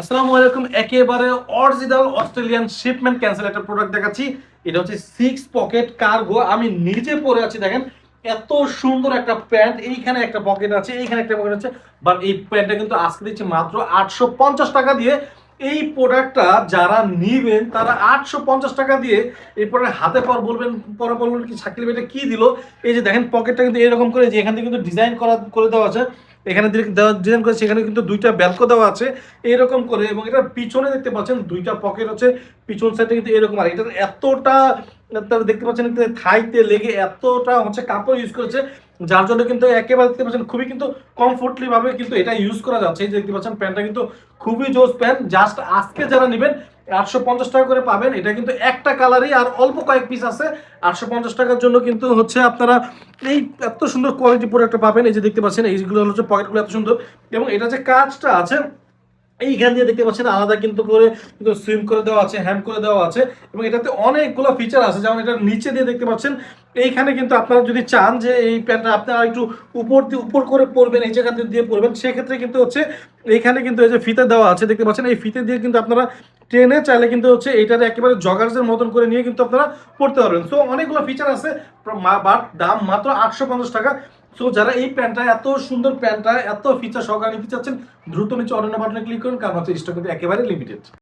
আসসালামু আলাইকুম। একেবারে অরিজিনাল অস্ট্রেলিয়ান শিপমেন্ট ক্যান্সেল একটা প্রোডাক্ট দেখাচ্ছি। এটা হচ্ছে 6 পকেট কার্গো। আমি নিজে পরে আছি দেখেন। এত সুন্দর একটা প্যান্ট। এইখানে একটা পকেট আছে, এইখানে একটা পকেট আছে। বাট এই প্যান্টটা কিন্তু আজকে দিচ্ছি মাত্র 850 টাকা দিয়ে। এই প্রোডাক্টটা যারা নিবেন তারা 850 টাকা দিয়ে এই প্রোডাক্ট হাতে পর বলবেন, পরে বলবেন কি শাকিল ভাই এটা কি দিল। এই যে দেখেন পকেটটা কিন্তু এরকম করে, যে এখান থেকে কিন্তু ডিজাইন করে দেওয়া আছে। এখানে ডিজাইন করে, সেখানে কিন্তু দুইটা ব্যালকো দেওয়া আছে এরকম করে, এবং এটার পিছনে দেখতে পাচ্ছেন দুইটা পকেট হচ্ছে পিছন সাইডে কিন্তু এরকম। আর এটা এতটা তারা দেখতে পাচ্ছেন থাইতে লেগে এতটা হচ্ছে কাপড় ইউজ করেছে, যার জন্য কিন্তু একেবারে দেখতে পাচ্ছেন খুবই কিন্তু কমফোর্টলি ভাবে কিন্তু এটা ইউজ করা যাচ্ছে। এই যে দেখতে পাচ্ছেন প্যান্টটা কিন্তু খুবই জোস প্যান্ট। জাস্ট আজকে যারা নেবেন 850 টাকা করে পাবেন। এটা কিন্তু একটা কালারই আর অল্প কয়েক পিস আছে। 850 টাকার জন্য কিন্তু হচ্ছে আপনারা এই এত সুন্দর কোয়ালিটি প্রোডাক্টটা পাবেন। এই যে দেখতে পাচ্ছেন এইগুলো হচ্ছে পকেটগুলো এত সুন্দর, এবং এটা যে কাজটা আছে এইখান দিয়ে দেখতে পাচ্ছেন আলাদা কিন্তু করে কিন্তু সুইম করে দেওয়া আছে, হ্যাম করে দেওয়া আছে, এবং এটাতে অনেকগুলো ফিচার আছে। যেমন এটার নিচে দিয়ে দেখতে পাচ্ছেন এইখানে কিন্তু আপনারা যদি চান যে এই প্যান্টটা আপনারা একটু উপর করে পরবেন, এই জায়গাতে দিয়ে পরবেন, সেক্ষেত্রে কিন্তু হচ্ছে এইখানে কিন্তু এই যে ফিতে দেওয়া আছে দেখতে পাচ্ছেন, এই ফিতে দিয়ে কিন্তু আপনারা ট্রেনে চাইলে কিন্তু হচ্ছে এইটার একেবারে জগার্সের মতন করে নিয়ে কিন্তু আপনারা পড়তে পারবেন। সো অনেকগুলো ফিচার আছে, বাট দাম মাত্র 850 টাকা। সো যারা এই প্যান্টটা, এত সুন্দর প্যান্টটা এত ফিচার সহকারে নিতে চাচ্ছেন, দ্রুত নিচে অর্ডার বাটনে ক্লিক করুন, কারণ হচ্ছে স্টক কিন্তু একেবারে লিমিটেড।